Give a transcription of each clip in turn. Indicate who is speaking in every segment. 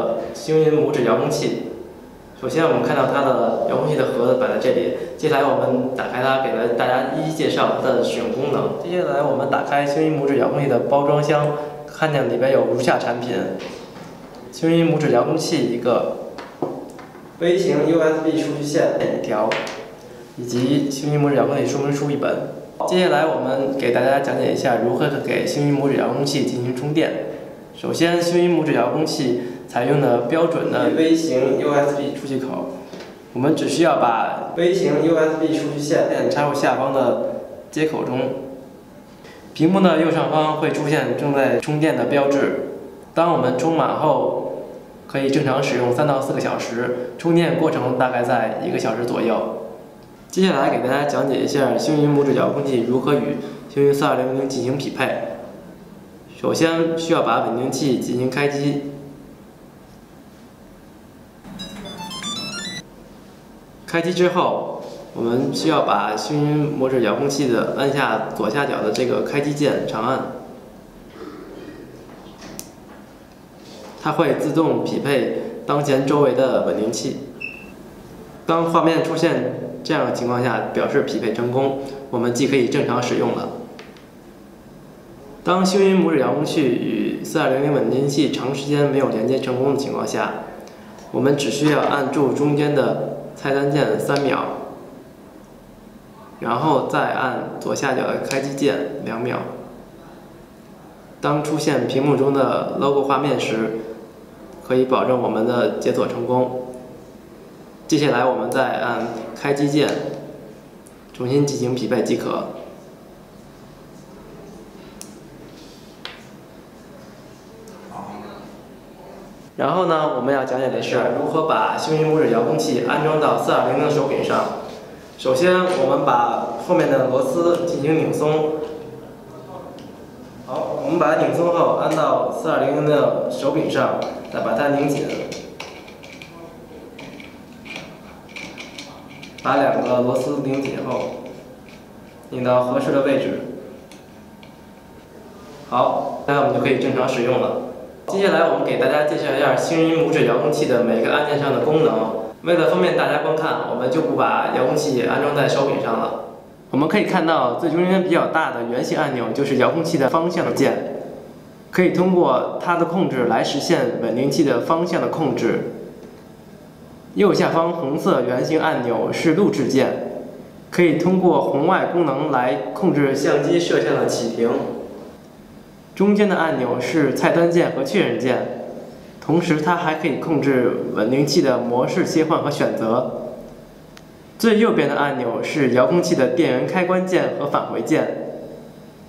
Speaker 1: 个星云拇指遥控器。首先，我们看到它的遥控器的盒子摆在这里。接下来，我们打开它，给大家一一介绍它的使用功能。接下来，我们打开星云拇指遥控器的包装箱，看见里边有如下产品：星云拇指遥控器一个，微型 USB 数据线一条，以及星云拇指遥控器说明书一本。接下来，我们给大家讲解一下如何给星云拇指遥控器进行充电。首先，星云拇指遥控器采用的标准的微型 USB 出气口，我们只需要把微型 USB 数据线插入下方的接口中。屏幕的右上方会出现正在充电的标志。当我们充满后，可以正常使用3到4个小时，充电过程大概在1个小时左右。接下来给大家讲解一下星云拇指遥控器如何与星云4200进行匹配。首先需要把稳定器进行开机。开机之后，我们需要把星云拇指遥控器的按下左下角的这个开机键长按，它会自动匹配当前周围的稳定器。当画面出现这样的情况下，表示匹配成功，我们即可以正常使用了。当星云拇指遥控器与4200稳定器长时间没有连接成功的情况下，我们只需要按住中间的菜单键3秒，然后再按左下角的开机键2秒。当出现屏幕中的 logo 画面时，可以保证我们的解锁成功。接下来我们再按开机键重新进行匹配即可。然后呢，我们要讲解的是如何把星云拇指遥控器安装到4200的手柄上。首先，我们把后面的螺丝进行拧松。好，我们把它拧松后，安到4200的手柄上，再把它拧紧。把2个螺丝拧紧后，拧到合适的位置。好，那我们就可以正常使用了。接下来我们给大家介绍一下星云拇指遥控器的每个按键上的功能。为了方便大家观看，我们就不把遥控器安装在手柄上了。我们可以看到最中间比较大的圆形按钮就是遥控器的方向键，可以通过它的控制来实现稳定器的方向的控制。右下方红色圆形按钮是录制键，可以通过红外功能来控制相机摄像的起停。中间的按钮是菜单键和确认键，同时它还可以控制稳定器的模式切换和选择。最右边的按钮是遥控器的电源开关键和返回键，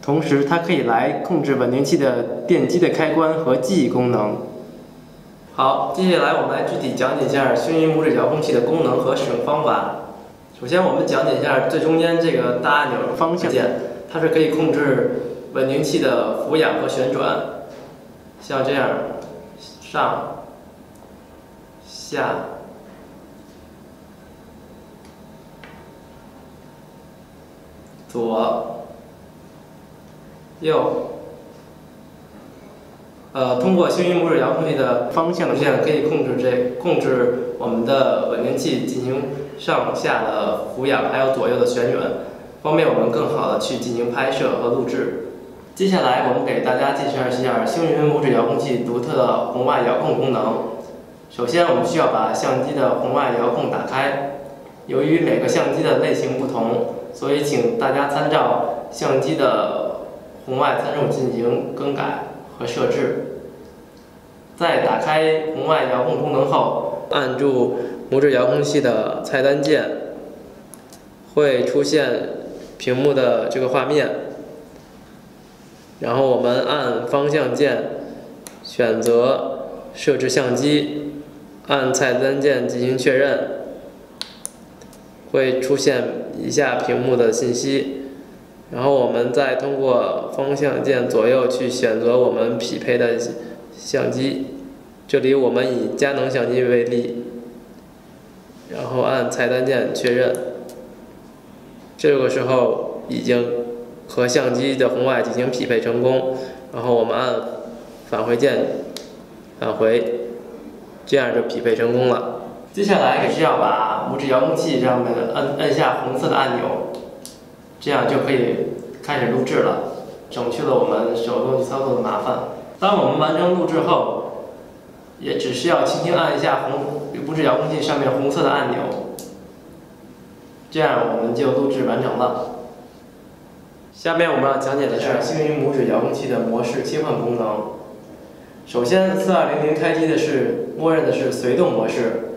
Speaker 1: 同时它可以来控制稳定器的电机的开关和记忆功能。好，接下来我们来具体讲解一下星云拇指遥控器的功能和使用方法。首先，我们讲解一下最中间这个大按钮方向键，它是可以控制稳定器的俯仰和旋转，像这样上、下、左、右。通过星云拇指遥控器的方向键可以控制我们的稳定器进行上下的俯仰，还有左右的旋转，方便我们更好的去进行拍摄和录制。接下来我们给大家介绍一下星云拇指遥控器独特的红外遥控功能。首先，我们需要把相机的红外遥控打开。由于每个相机的类型不同，所以请大家参照相机的红外参数进行更改和设置。在打开红外遥控功能后，按住拇指遥控器的菜单键，会出现屏幕的这个画面。然后我们按方向键选择设置相机，按菜单键进行确认，会出现以下屏幕的信息。然后我们再通过方向键左右去选择我们匹配的相机，这里我们以佳能相机为例，然后按菜单键确认。这个时候已经和相机的红外进行匹配成功，然后我们按返回键返回。这样就匹配成功了。接下来也是要把拇指遥控器上面按下红色的按钮，这样就可以开始录制了，省去了我们手动去操作的麻烦。当我们完成录制后，也只需要轻轻按一下拇指遥控器上面红色的按钮，这样我们就录制完成了。下面我们要讲解的是幸运拇指遥控器的模式切换功能。首先，4200开机的是默认的是随动模式。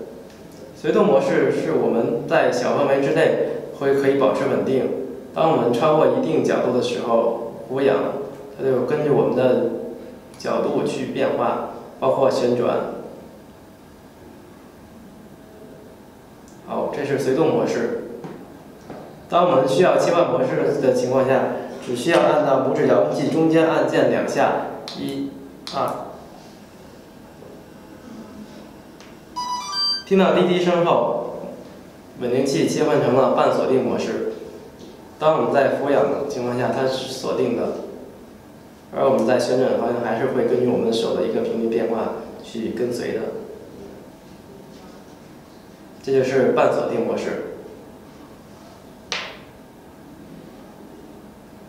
Speaker 1: 随动模式是我们在小范围之内可以保持稳定。当我们超过一定角度的时候，俯仰它就根据我们的角度去变化，包括旋转。好，这是随动模式。当我们需要切换模式的情况下，只需要按到拇指遥控器中间按键2下，1、2。听到滴滴声后，稳定器切换成了半锁定模式。当我们在俯仰的情况下，它是锁定的，而我们在旋转的方向还是会根据我们手的一个频率变化去跟随的。这就是半锁定模式。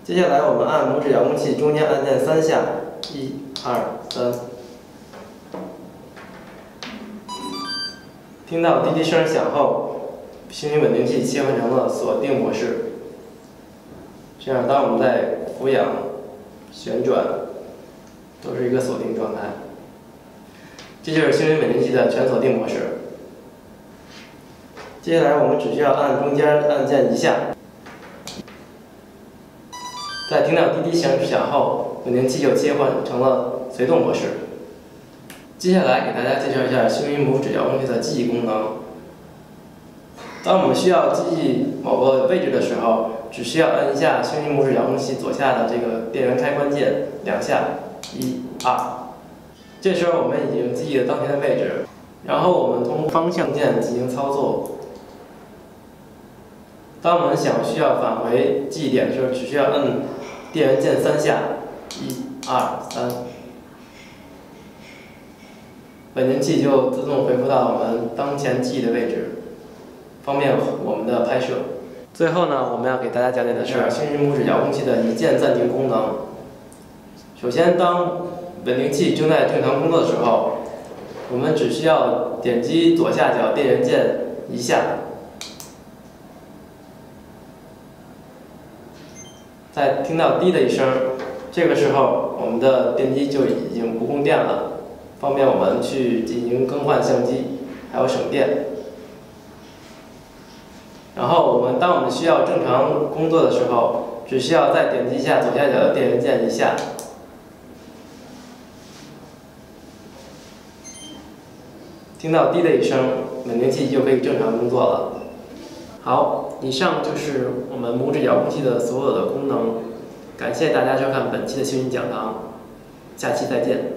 Speaker 1: 接下来我们按拇指遥控器中间按键3下，1、2、3。听到滴滴声响后，幸运稳定器切换成了锁定模式。这样，当我们在俯仰、旋转，都是一个锁定状态。这就是幸运稳定器的全锁定模式。接下来我们只需要按中间按键1下，在听到滴滴响后，稳定器就切换成了随动模式。接下来给大家介绍一下幸运拇指遥控器的记忆功能。当我们需要记忆某个位置的时候，只需要按一下幸运拇指遥控器左下的这个电源开关键2下，1、2。这时候我们已经记忆了当前的位置，然后我们通过方向键进行操作。当我们需要返回记忆点的时候，只需要按电源键3下，1、2、3。稳定器就自动恢复到我们当前记忆的位置，方便我们的拍摄。最后呢，我们要给大家讲解的是幸运拇指遥控器的一键暂停功能。首先，当稳定器正在正常工作的时候，我们只需要点击左下角电源键1下，在听到滴的一声，这个时候我们的电机就已经不供电了。方便我们去进行更换相机，还有省电。然后当我们需要正常工作的时候，只需要再点击一下左下角的电源键1下，听到滴的一声，稳定器就可以正常工作了。好，以上就是我们拇指遥控器的所有的功能。感谢大家收看本期的幸运讲堂，下期再见。